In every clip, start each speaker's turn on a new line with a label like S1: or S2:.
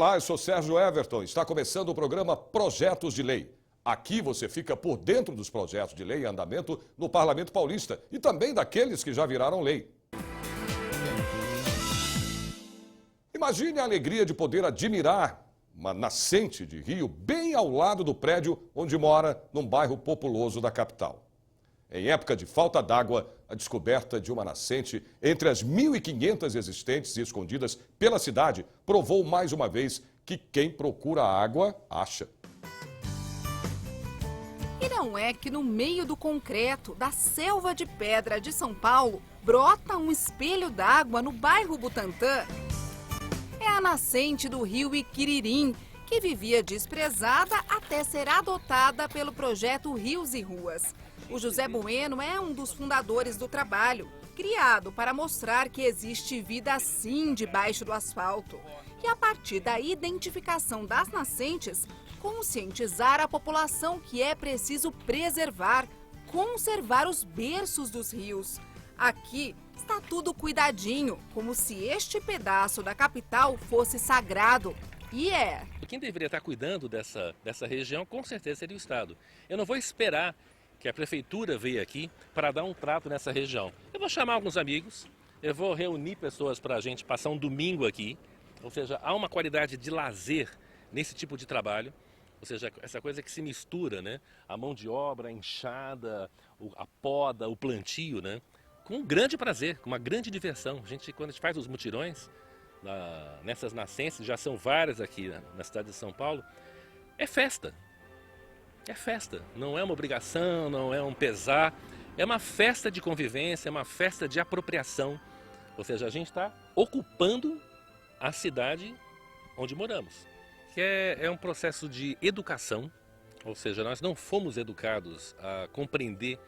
S1: Olá, eu sou Sérgio Everton. Está começando o programa Projetos de Lei. Aqui você fica por dentro dos projetos de lei em andamento no Parlamento Paulista e também daqueles que já viraram lei. Imagine a alegria de poder admirar uma nascente de rio bem ao lado do prédio onde mora, num bairro populoso da capital. Em época de falta d'água, a descoberta de uma nascente entre as 1.500 existentes e escondidas pela cidade provou mais uma vez que quem procura água, acha.
S2: E não é que no meio do concreto da selva de pedra de São Paulo brota um espelho d'água no bairro Butantã? É a nascente do rio Iquiririm, que vivia desprezada até ser adotada pelo projeto Rios e Ruas. O José Bueno é um dos fundadores do trabalho, criado para mostrar que existe vida sim debaixo do asfalto. E a partir da identificação das nascentes, conscientizar a população que é preciso preservar, conservar os berços dos rios. Aqui está tudo cuidadinho, como se este pedaço da capital fosse sagrado. E é.
S3: Quem deveria estar cuidando dessa região, com certeza, seria o Estado. Eu não vou esperar que a prefeitura veio aqui para dar um trato nessa região. Eu vou chamar alguns amigos, eu vou reunir pessoas para a gente passar um domingo aqui, ou seja, há uma qualidade de lazer nesse tipo de trabalho, ou seja, essa coisa que se mistura, né? A mão de obra, a enxada, a poda, o plantio, né? Com um grande prazer, com uma grande diversão. Quando a gente faz os mutirões, nessas nascentes, já são várias aqui na cidade de São Paulo, é festa. É festa, não é uma obrigação, não é um pesar, é uma festa de convivência, é uma festa de apropriação. Ou seja, a gente está ocupando a cidade onde moramos. Que é um processo de educação, ou seja, nós não fomos educados a compreender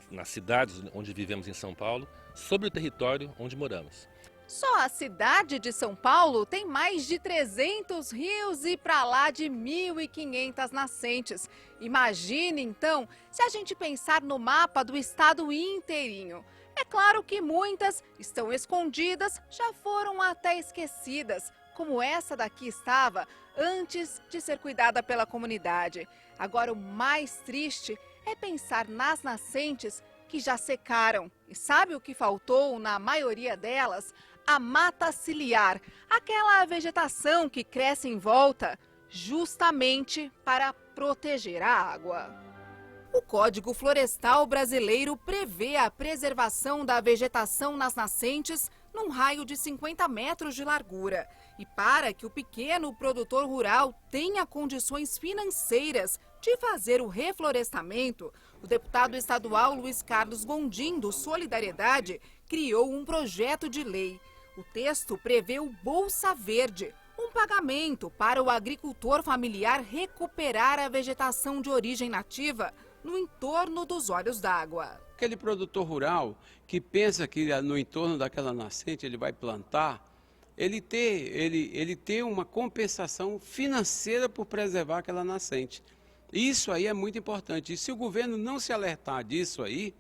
S3: nas cidades onde vivemos em São Paulo, sobre o território onde moramos.
S2: Só a cidade de São Paulo tem mais de 300 rios e para lá de 1.500 nascentes. Imagine, então, se a gente pensar no mapa do estado inteirinho. É claro que muitas estão escondidas, já foram até esquecidas, como essa daqui estava antes de ser cuidada pela comunidade. Agora, o mais triste é pensar nas nascentes que já secaram. E sabe o que faltou na maioria delas? A mata ciliar, aquela vegetação que cresce em volta, justamente para proteger a água. O Código Florestal Brasileiro prevê a preservação da vegetação nas nascentes num raio de 50 metros de largura. E para que o pequeno produtor rural tenha condições financeiras de fazer o reflorestamento, o deputado estadual Luiz Carlos Gondim, do Solidariedade, criou um projeto de lei. O texto prevê o Bolsa Verde, um pagamento para o agricultor familiar recuperar a vegetação de origem nativa no entorno dos olhos d'água.
S4: Aquele produtor rural que pensa que no entorno daquela nascente ele vai plantar, ele ter uma compensação financeira por preservar aquela nascente. Isso aí é muito importante. E se o governo não se alertar disso aí,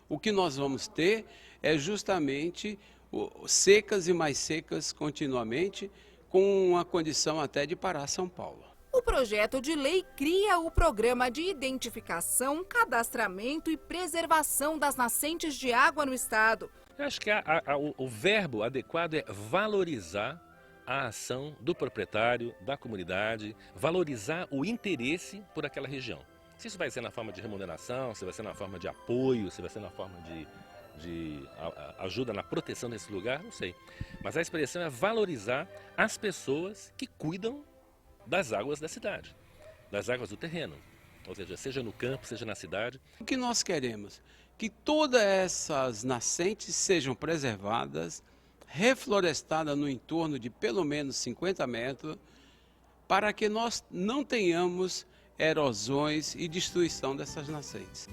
S4: o que nós vamos ter é justamente secas e mais secas continuamente, com uma condição até de parar São Paulo.
S2: O projeto de lei cria o programa de identificação, cadastramento e preservação das nascentes de água no estado.
S3: Eu acho que o verbo adequado é valorizar a ação do proprietário, da comunidade, valorizar o interesse por aquela região. Se isso vai ser na forma de remuneração, se vai ser na forma de apoio, se vai ser na forma de ajuda na proteção desse lugar, não sei. Mas a expressão é valorizar as pessoas que cuidam das águas da cidade, das águas do terreno. Ou seja, seja no campo, seja na cidade.
S4: O que nós queremos? Que todas essas nascentes sejam preservadas, reflorestadas no entorno de pelo menos 50 metros, para que nós não tenhamos erosões e destruição dessas nascentes.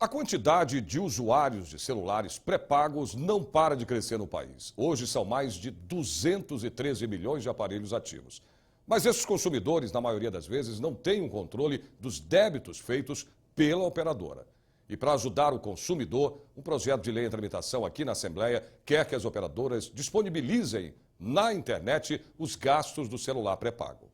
S1: A quantidade de usuários de celulares pré-pagos não para de crescer no país. Hoje são mais de 213 milhões de aparelhos ativos. Mas esses consumidores, na maioria das vezes, não têm um controle dos débitos feitos pela operadora. E para ajudar o consumidor, um projeto de lei em tramitação aqui na Assembleia quer que as operadoras disponibilizem na internet os gastos do celular pré-pago.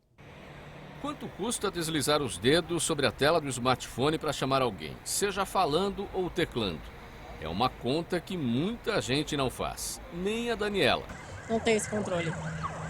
S5: Quanto custa deslizar os dedos sobre a tela do smartphone para chamar alguém, seja falando ou teclando? É uma conta que muita gente não faz, nem a Daniela.
S6: Não tenho esse controle.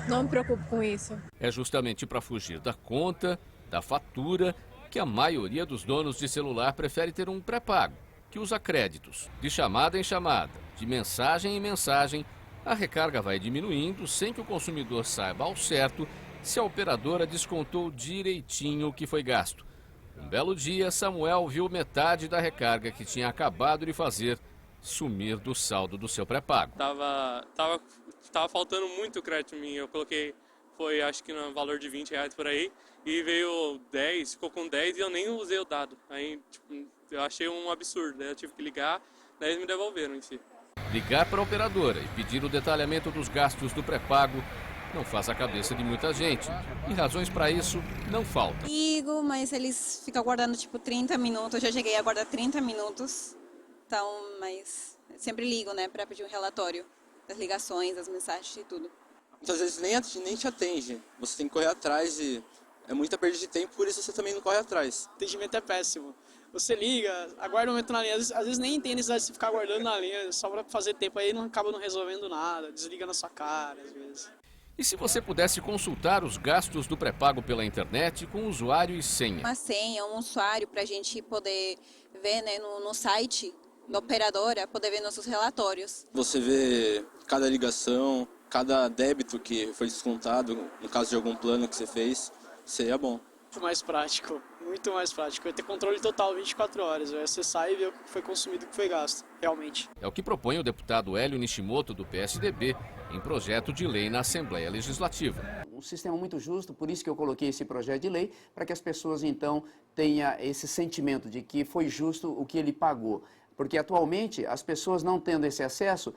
S6: Não me preocupo com isso.
S5: É justamente para fugir da conta, da fatura, que a maioria dos donos de celular prefere ter um pré-pago, que usa créditos. De chamada em chamada, de mensagem em mensagem, a recarga vai diminuindo sem que o consumidor saiba ao certo se a operadora descontou direitinho o que foi gasto. Um belo dia, Samuel viu metade da recarga que tinha acabado de fazer sumir do saldo do seu pré-pago.
S7: Tava faltando muito crédito em mim. Eu coloquei, foi acho que no valor de R$20 por aí, e veio 10, ficou com 10 e eu nem usei o dado. Aí, tipo, eu achei um absurdo, daí eu tive que ligar, daí eles me devolveram em si.
S5: Ligar para a operadora e pedir o detalhamento dos gastos do pré-pago não faz a cabeça de muita gente. E razões para isso não faltam.
S8: Ligo, mas eles ficam aguardando tipo 30 minutos. Eu já cheguei a aguardar 30 minutos. Então, mas sempre ligo, né, para pedir um relatório das ligações, das mensagens e tudo.
S9: Muitas vezes nem te atende. Você tem que correr atrás e é muita perda de tempo, por isso você também não corre atrás.
S10: O atendimento é péssimo. Você liga, aguarda um momento na linha, às vezes nem tem necessidade de ficar aguardando na linha, só para fazer tempo, aí não acaba não resolvendo nada, desliga na sua cara às vezes.
S5: E se você pudesse consultar os gastos do pré-pago pela internet com usuário e senha?
S8: Uma senha, um usuário para a gente poder ver, né, no site da operadora, poder ver nossos relatórios.
S9: Você vê cada ligação, cada débito que foi descontado, no caso de algum plano que você fez, seria bom.
S10: Muito mais prático. Eu ter controle total 24 horas, eu ia acessar e ver o que foi consumido e o que foi gasto, realmente.
S5: É o que propõe o deputado Hélio Nishimoto, do PSDB, em projeto de lei na Assembleia Legislativa.
S11: Um sistema muito justo, por isso que eu coloquei esse projeto de lei, para que as pessoas então tenham esse sentimento de que foi justo o que ele pagou. Porque atualmente as pessoas não tendo esse acesso,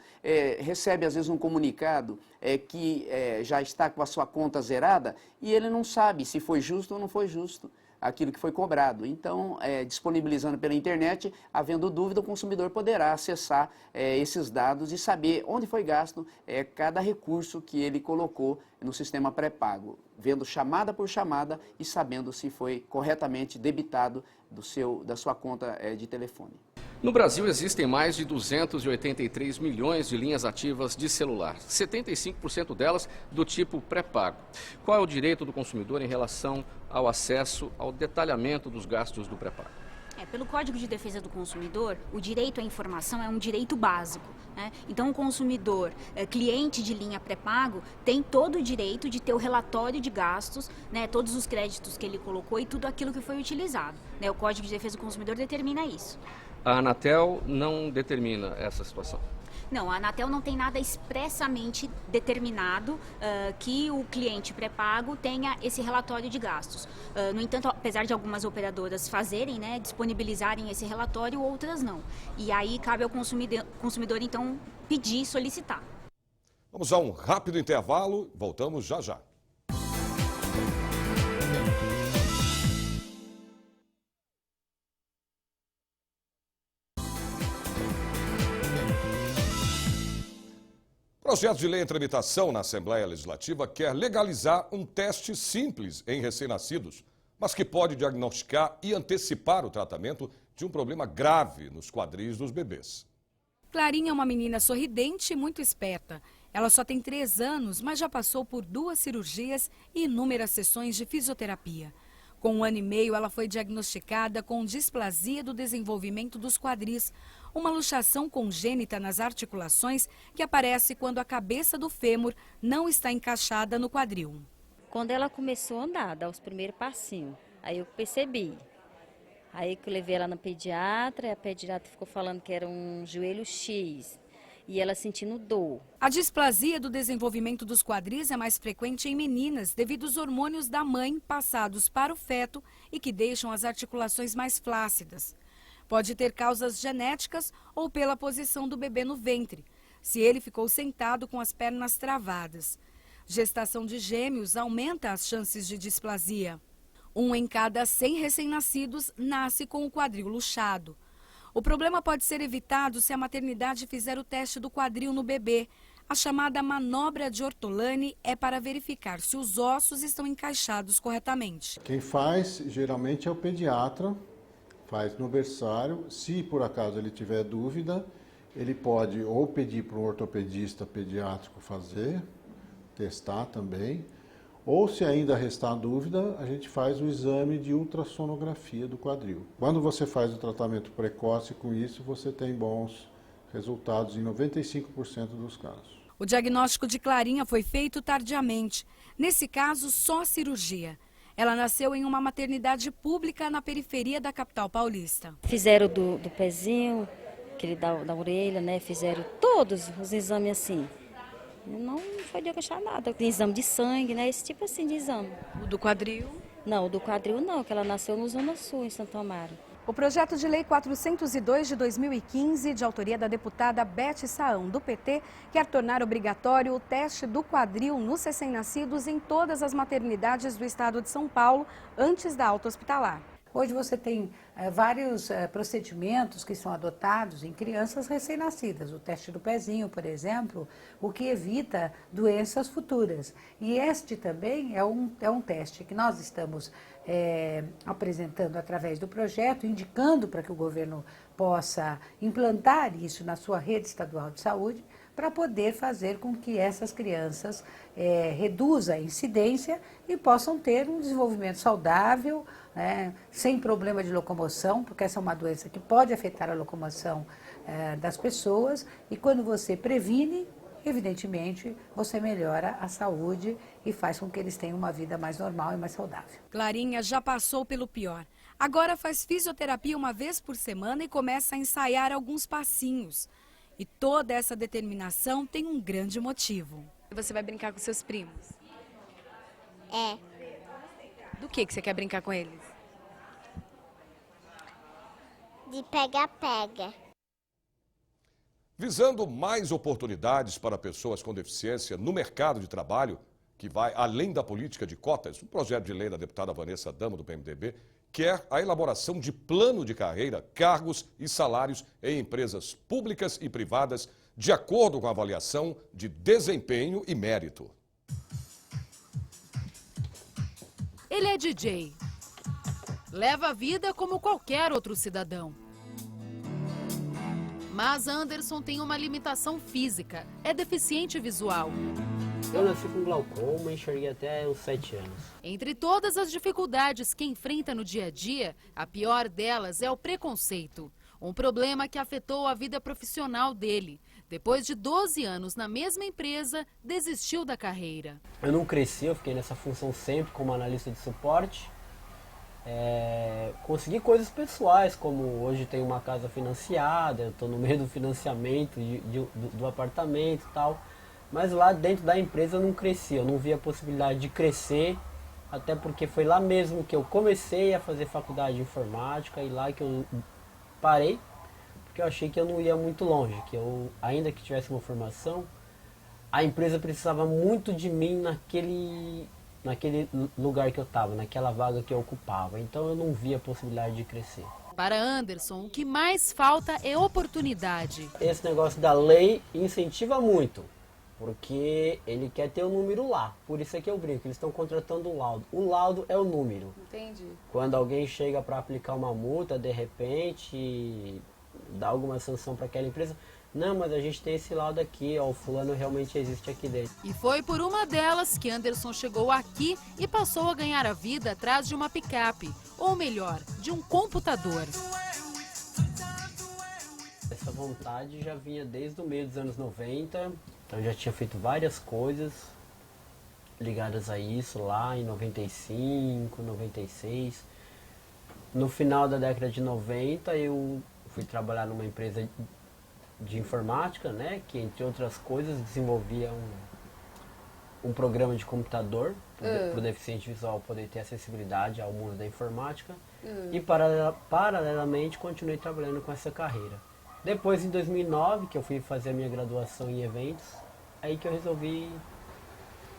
S11: recebe às vezes um comunicado que já está com a sua conta zerada e ele não sabe se foi justo ou não foi justo aquilo que foi cobrado. Então, disponibilizando pela internet, havendo dúvida, o consumidor poderá acessar esses dados e saber onde foi gasto cada recurso que ele colocou no sistema pré-pago, vendo chamada por chamada e sabendo se foi corretamente debitado da sua conta de telefone.
S5: No Brasil existem mais de 283 milhões de linhas ativas de celular, 75% delas do tipo pré-pago. Qual é o direito do consumidor em relação ao acesso ao detalhamento dos gastos do pré-pago?
S12: Pelo Código de Defesa do Consumidor, o direito à informação é um direito básico, né? Então, o consumidor, cliente de linha pré-pago, tem todo o direito de ter o relatório de gastos, né? Todos os créditos que ele colocou e tudo aquilo que foi utilizado, né? O Código de Defesa do Consumidor determina isso.
S5: A Anatel não determina essa situação?
S12: Não, a Anatel não tem nada expressamente determinado que o cliente pré-pago tenha esse relatório de gastos. No entanto, apesar de algumas operadoras fazerem, né, disponibilizarem esse relatório, outras não. E aí cabe ao consumidor então, pedir e solicitar.
S1: Vamos a um rápido intervalo, voltamos já já. O projeto de lei em tramitação na Assembleia Legislativa quer legalizar um teste simples em recém-nascidos, mas que pode diagnosticar e antecipar o tratamento de um problema grave nos quadris dos bebês.
S13: Clarinha é uma menina sorridente e muito esperta. Ela só tem 3 anos, mas já passou por 2 cirurgias e inúmeras sessões de fisioterapia. Com 1 ano e meio, ela foi diagnosticada com displasia do desenvolvimento dos quadris, uma luxação congênita nas articulações que aparece quando a cabeça do fêmur não está encaixada no quadril.
S14: Quando ela começou a andar, dar os primeiros passinhos, aí eu percebi. Aí que eu levei ela na pediatra, a pediatra ficou falando que era um joelho X. E ela sentindo dor.
S13: A displasia do desenvolvimento dos quadris é mais frequente em meninas devido aos hormônios da mãe passados para o feto e que deixam as articulações mais flácidas. Pode ter causas genéticas ou pela posição do bebê no ventre, se ele ficou sentado com as pernas travadas. Gestação de gêmeos aumenta as chances de displasia. 1 em cada 100 recém-nascidos nasce com o quadril luxado. O problema pode ser evitado se a maternidade fizer o teste do quadril no bebê. A chamada manobra de Ortolani é para verificar se os ossos estão encaixados corretamente.
S15: Quem faz, geralmente, é o pediatra, faz no berçário. Se, por acaso, ele tiver dúvida, ele pode ou pedir para um ortopedista pediátrico fazer, testar também, ou se ainda restar dúvida, a gente faz o exame de ultrassonografia do quadril. Quando você faz o tratamento precoce com isso, você tem bons resultados em 95% dos casos.
S13: O diagnóstico de Clarinha foi feito tardiamente. Nesse caso, só cirurgia. Ela nasceu em uma maternidade pública na periferia da capital paulista.
S14: Fizeram do pezinho, aquele da orelha, né? Fizeram todos os exames assim. Não foi diagnosticado nada. Tem exame de sangue, né? Esse tipo assim de exame.
S13: O do quadril?
S14: Não, o do quadril não, que ela nasceu no Zona Sul, em Santo Amaro.
S13: O projeto de lei 402 de 2015, de autoria da deputada Beth Saão, do PT, quer tornar obrigatório o teste do quadril nos recém-nascidos em todas as maternidades do estado de São Paulo, antes da alta hospitalar.
S16: Hoje você tem vários procedimentos que são adotados em crianças recém-nascidas. O teste do pezinho, por exemplo, o que evita doenças futuras. E este também é um teste que nós estamos apresentando através do projeto, indicando para que o governo possa implantar isso na sua rede estadual de saúde, para poder fazer com que essas crianças reduzam a incidência e possam ter um desenvolvimento saudável, sem problema de locomoção, porque essa é uma doença que pode afetar a locomoção das pessoas, e quando você previne, evidentemente, você melhora a saúde e faz com que eles tenham uma vida mais normal e mais saudável.
S13: Clarinha já passou pelo pior. Agora faz fisioterapia uma vez por semana e começa a ensaiar alguns passinhos. E toda essa determinação tem um grande motivo. Você vai brincar com seus primos?
S17: É.
S13: Do que você quer brincar com eles?
S17: De pega-pega.
S1: Visando mais oportunidades para pessoas com deficiência no mercado de trabalho, que vai além da política de cotas, o projeto de lei da deputada Vanessa Dama, do PMDB, quer a elaboração de plano de carreira, cargos e salários em empresas públicas e privadas, de acordo com a avaliação de desempenho e mérito.
S18: Ele é DJ. Leva a vida como qualquer outro cidadão. Mas Anderson tem uma limitação física, é deficiente visual.
S19: Eu nasci com glaucoma e enxerguei até os 7 anos.
S18: Entre todas as dificuldades que enfrenta no dia a dia, a pior delas é o preconceito. Um problema que afetou a vida profissional dele. Depois de 12 anos na mesma empresa, desistiu da carreira.
S19: Eu não cresci, eu fiquei nessa função sempre como analista de suporte. Consegui coisas pessoais, como hoje tenho uma casa financiada, eu estou no meio do financiamento do apartamento e tal. Mas lá dentro da empresa eu não cresci, eu não via a possibilidade de crescer, até porque foi lá mesmo que eu comecei a fazer faculdade de informática e lá que eu parei, porque eu achei que eu não ia muito longe, que eu, ainda que tivesse uma formação, a empresa precisava muito de mim naquele lugar que eu estava, naquela vaga que eu ocupava, então eu não via a possibilidade de crescer.
S18: Para Anderson, o que mais falta é oportunidade.
S19: Esse negócio da lei incentiva muito. Porque ele quer ter o número lá. Por isso é que eu brinco, eles estão contratando o laudo. O laudo é o número.
S13: Entendi.
S19: Quando alguém chega para aplicar uma multa, de repente, dá alguma sanção para aquela empresa. Não, mas a gente tem esse laudo aqui, ó, o fulano realmente existe aqui dentro.
S18: E foi por uma delas que Anderson chegou aqui e passou a ganhar a vida atrás de uma picape. Ou melhor, de um computador.
S19: Essa vontade já vinha desde o meio dos anos 90. Então eu já tinha feito várias coisas ligadas a isso lá em 95, 96. No final da década de 90 eu fui trabalhar numa empresa de informática, né, que entre outras coisas desenvolvia um programa de computador para o deficiente visual poder ter acessibilidade ao mundo da informática. E paralelamente continuei trabalhando com essa carreira. Depois, em 2009, que eu fui fazer a minha graduação em eventos, aí que eu resolvi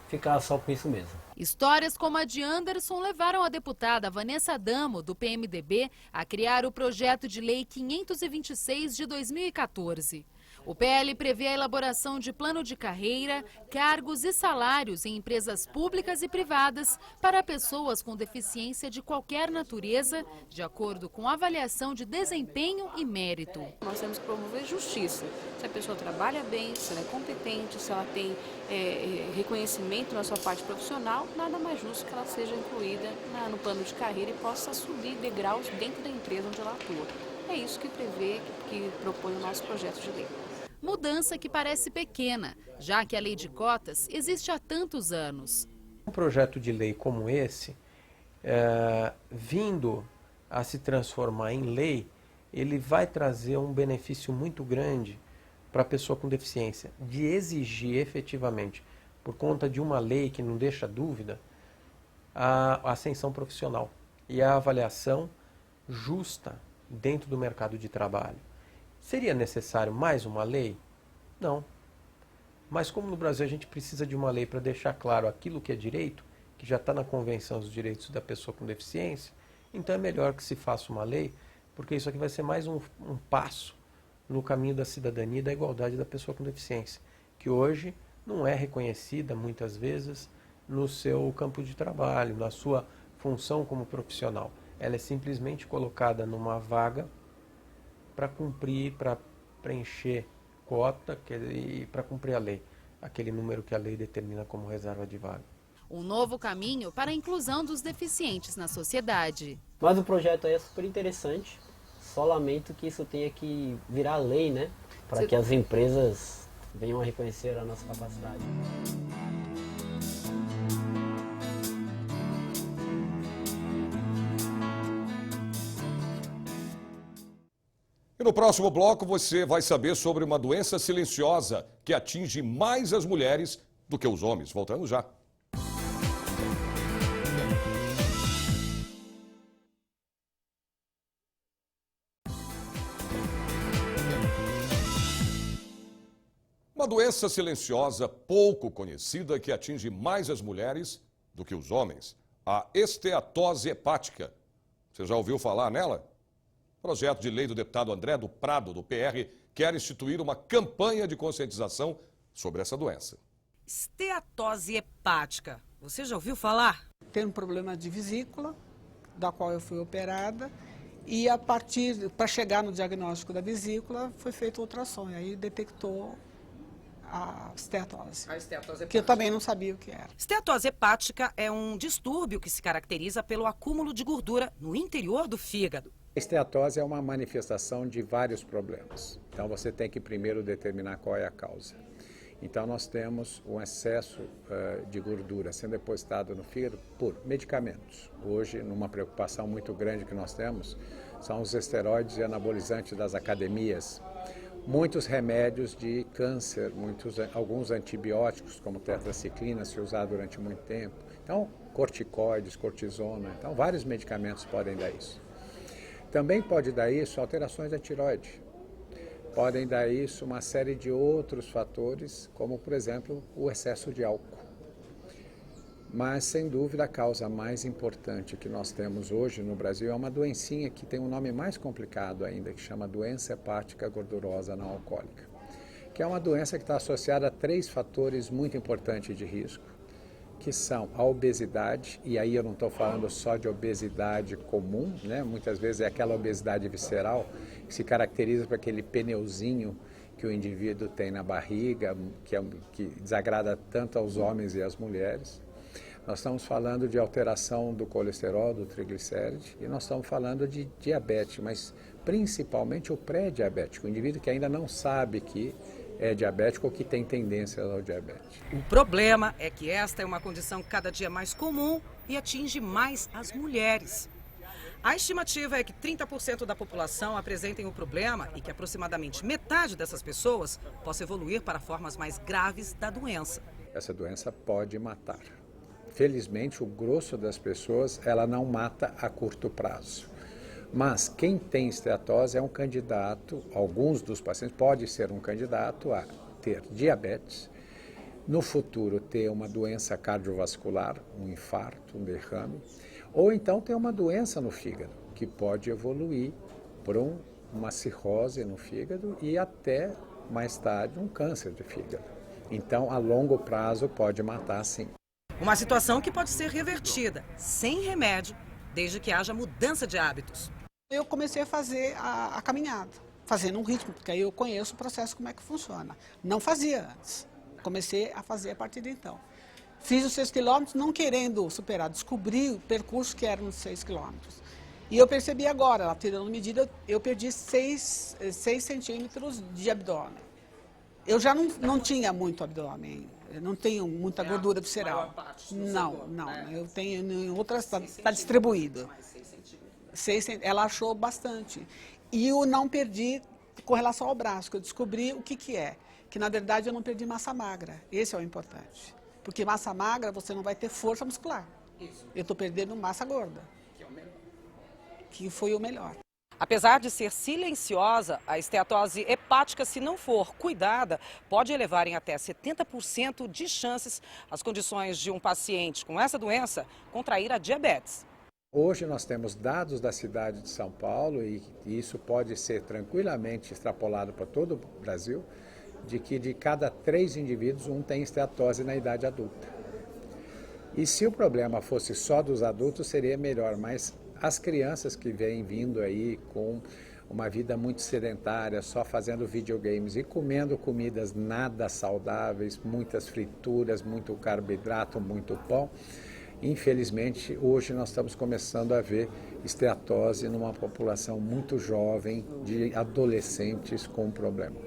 S19: ficar só com isso mesmo.
S18: Histórias como a de Anderson levaram a deputada Vanessa Adamo, do PMDB, a criar o projeto de lei 526 de 2014. O PL prevê a elaboração de plano de carreira, cargos e salários em empresas públicas e privadas para pessoas com deficiência de qualquer natureza, de acordo com avaliação de desempenho e mérito.
S6: Nós temos que promover justiça. Se a pessoa trabalha bem, se ela é competente, se ela tem reconhecimento na sua parte profissional, nada mais justo que ela seja incluída no plano de carreira e possa subir degraus dentro da empresa onde ela atua. É isso que prevê, que propõe o nosso projeto de lei.
S18: Mudança que parece pequena, já que a lei de cotas existe há tantos anos.
S20: Um projeto de lei como esse, vindo a se transformar em lei, ele vai trazer um benefício muito grande para a pessoa com deficiência, de exigir efetivamente, por conta de uma lei que não deixa dúvida, a ascensão profissional e a avaliação justa dentro do mercado de trabalho. Seria necessário mais uma lei? Não. Mas como no Brasil a gente precisa de uma lei para deixar claro aquilo que é direito, que já está na Convenção dos Direitos da Pessoa com Deficiência, então é melhor que se faça uma lei, porque isso aqui vai ser mais um passo no caminho da cidadania e da igualdade da pessoa com deficiência, que hoje não é reconhecida muitas vezes no seu campo de trabalho, na sua função como profissional. Ela é simplesmente colocada numa vaga para cumprir, para preencher cota e para cumprir a lei, aquele número que a lei determina como reserva de vaga.
S18: Um novo caminho para a inclusão dos deficientes na sociedade.
S19: Mas o projeto é super interessante, só lamento que isso tenha que virar lei, né? Para que as empresas venham a reconhecer a nossa capacidade.
S1: E no próximo bloco você vai saber sobre uma doença silenciosa que atinge mais as mulheres do que os homens. Voltamos já. Uma doença silenciosa pouco conhecida que atinge mais as mulheres do que os homens. A esteatose hepática. Você já ouviu falar nela? O projeto de lei do deputado André do Prado, do PR, quer instituir uma campanha de conscientização sobre essa doença.
S21: Esteatose hepática. Você já ouviu falar?
S22: Tenho um problema de vesícula, da qual eu fui operada, e para chegar no diagnóstico da vesícula, foi feito ultrassom, e aí detectou a esteatose. Que eu também não sabia o que era.
S21: Esteatose hepática é um distúrbio que se caracteriza pelo acúmulo de gordura no interior do fígado.
S23: A esteatose é uma manifestação de vários problemas. Então você tem que primeiro determinar qual é a causa. Então nós temos um excesso de gordura sendo depositado no fígado por medicamentos. Hoje, numa preocupação muito grande que nós temos, são os esteroides e anabolizantes das academias. Muitos remédios de câncer, alguns antibióticos, como tetraciclina, se usar durante muito tempo. Então, corticoides, cortisona, então vários medicamentos podem dar isso. Também pode dar isso alterações da tireoide. Podem dar isso uma série de outros fatores, como, por exemplo, o excesso de álcool. Mas, sem dúvida, a causa mais importante que nós temos hoje no Brasil é uma doencinha que tem um nome mais complicado ainda, que chama doença hepática gordurosa não alcoólica, que é uma doença que está associada a 3 fatores muito importantes de risco, que são a obesidade, e aí eu não estou falando só de obesidade comum, né? Muitas vezes é aquela obesidade visceral, que se caracteriza por aquele pneuzinho que o indivíduo tem na barriga, que desagrada tanto aos homens e às mulheres. Nós estamos falando de alteração do colesterol, do triglicéride, e nós estamos falando de diabetes, mas principalmente o pré-diabético, o indivíduo que ainda não sabe que é diabético ou que tem tendências ao diabetes.
S21: O problema é que esta é uma condição cada dia mais comum e atinge mais as mulheres. A estimativa é que 30% da população apresentem o problema e que aproximadamente metade dessas pessoas possa evoluir para formas mais graves da doença.
S23: Essa doença pode matar. Felizmente, o grosso das pessoas, ela não mata a curto prazo. Mas quem tem esteatose é um candidato, alguns dos pacientes pode ser um candidato a ter diabetes, no futuro ter uma doença cardiovascular, um infarto, um derrame, ou então ter uma doença no fígado, que pode evoluir para uma cirrose no fígado e até, mais tarde, um câncer de fígado. Então, a longo prazo, pode matar sim.
S21: Uma situação que pode ser revertida, sem remédio, desde que haja mudança de hábitos.
S22: Eu comecei a fazer a caminhada, fazendo um ritmo, porque aí eu conheço o processo, como é que funciona. Não fazia antes, comecei a fazer a partir de então. Fiz os 6 quilômetros não querendo superar, descobri o percurso que era nos 6 quilômetros. E eu percebi agora, lá tirando medida, eu perdi 6 centímetros de abdômen. Eu já não tinha muito abdômen, eu não tenho muita gordura visceral. Não, eu tenho em outras, está distribuído. 6 ela achou bastante. E eu não perdi com relação ao braço, que eu descobri o que é. Que na verdade eu não perdi massa magra, esse é o importante. Porque massa magra você não vai ter força muscular. Eu estou perdendo massa gorda, que foi o melhor.
S21: Apesar de ser silenciosa, a esteatose hepática, se não for cuidada, pode elevar em até 70% de chances as condições de um paciente com essa doença contrair a diabetes.
S23: Hoje nós temos dados da cidade de São Paulo, e isso pode ser tranquilamente extrapolado para todo o Brasil, de que de cada 3 indivíduos, um tem esteatose na idade adulta. E se o problema fosse só dos adultos, seria melhor, mas as crianças que vêm vindo aí com uma vida muito sedentária, só fazendo videogames e comendo comidas nada saudáveis, muitas frituras, muito carboidrato, muito pão, infelizmente, hoje nós estamos começando a ver esteatose numa população muito jovem, de adolescentes com problema.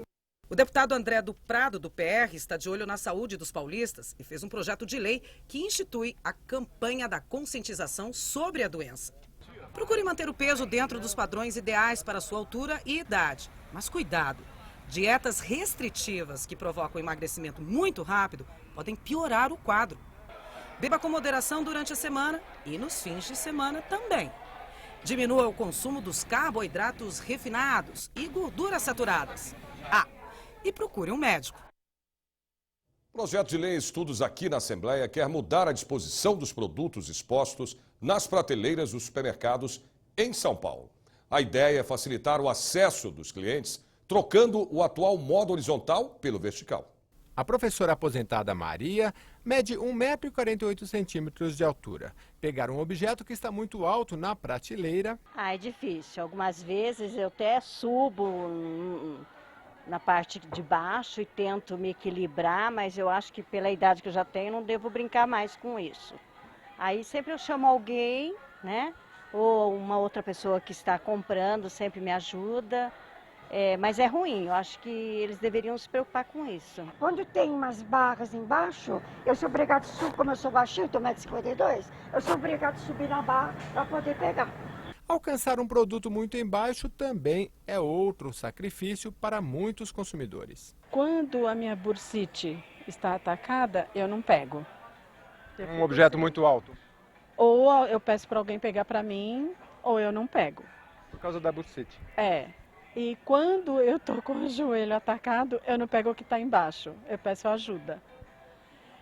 S21: O deputado André do Prado, do PR, está de olho na saúde dos paulistas e fez um projeto de lei que institui a campanha da conscientização sobre a doença. Procure manter o peso dentro dos padrões ideais para sua altura e idade. Mas cuidado, dietas restritivas que provocam emagrecimento muito rápido podem piorar o quadro. Beba com moderação durante a semana e nos fins de semana também. Diminua o consumo dos carboidratos refinados e gorduras saturadas. E procure um médico.
S1: O projeto de lei em estudos aqui na Assembleia quer mudar a disposição dos produtos expostos nas prateleiras dos supermercados em São Paulo. A ideia é facilitar o acesso dos clientes, trocando o atual modo horizontal pelo vertical.
S2: A professora aposentada Maria mede 1,48 m de altura. Pegar um objeto que está muito alto na prateleira...
S3: É difícil. Algumas vezes eu até subo na parte de baixo e tento me equilibrar, mas eu acho que pela idade que eu já tenho, não devo brincar mais com isso. Aí sempre eu chamo alguém, né? Ou uma outra pessoa que está comprando sempre me ajuda. Mas é ruim, eu acho que eles deveriam se preocupar com isso.
S4: Quando tem umas barras embaixo, eu sou obrigada a subir, como eu sou baixinho, tenho 1,52 m, eu sou obrigada a subir na barra para poder pegar.
S2: Alcançar um produto muito embaixo também é outro sacrifício para muitos consumidores.
S24: Quando a minha bursite está atacada, eu não pego.
S2: Um objeto muito alto?
S24: Ou eu peço para alguém pegar para mim, ou eu não pego.
S2: Por causa da bursite?
S24: E quando eu estou com o joelho atacado, eu não pego o que está embaixo, eu peço ajuda.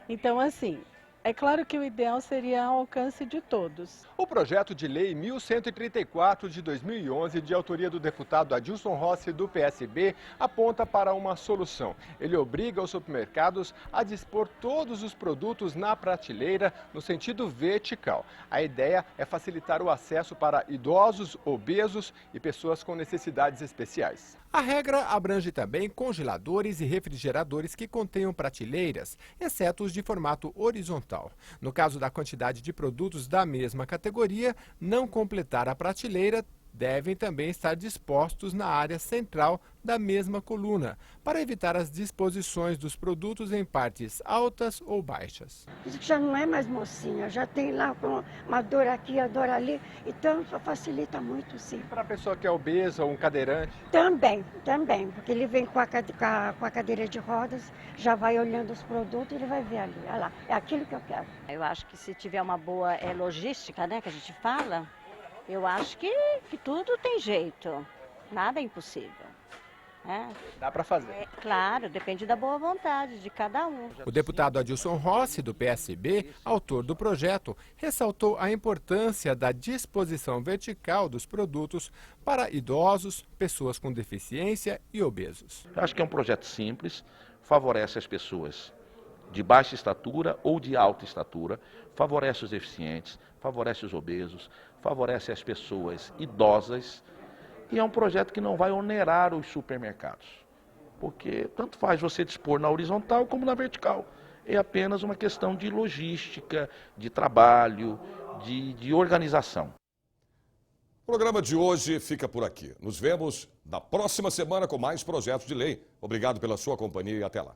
S24: Então, assim, é claro que o ideal seria ao alcance de todos.
S2: O projeto de lei 1134 de 2011, de autoria do deputado Adilson Rossi, do PSB, aponta para uma solução. Ele obriga os supermercados a dispor todos os produtos na prateleira no sentido vertical. A ideia é facilitar o acesso para idosos, obesos e pessoas com necessidades especiais. A regra abrange também congeladores e refrigeradores que contenham prateleiras, exceto os de formato horizontal. No caso da quantidade de produtos da mesma categoria, não completar a prateleira, devem também estar dispostos na área central da mesma coluna, para evitar as disposições dos produtos em partes altas ou baixas.
S4: Isso já não é mais mocinha, já tem lá uma dor aqui, a dor ali, então facilita muito, sim.
S2: Para a pessoa que é obesa ou um cadeirante?
S4: Também, porque ele vem com a cadeira de rodas, já vai olhando os produtos, ele vai ver ali, olha lá, é aquilo que eu quero.
S3: Eu acho que se tiver uma boa logística, né, que a gente fala, eu acho que tudo tem jeito, nada é impossível.
S2: Dá para fazer.
S3: Claro, depende da boa vontade de cada um.
S2: O deputado Adilson Rossi, do PSB, autor do projeto, ressaltou a importância da disposição vertical dos produtos para idosos, pessoas com deficiência e obesos.
S7: Acho que é um projeto simples, favorece as pessoas de baixa estatura ou de alta estatura, favorece os deficientes, favorece os obesos, favorece as pessoas idosas. E é um projeto que não vai onerar os supermercados, porque tanto faz você dispor na horizontal como na vertical. É apenas uma questão de logística, de trabalho, de organização.
S1: O programa de hoje fica por aqui. Nos vemos na próxima semana com mais projetos de lei. Obrigado pela sua companhia e até lá.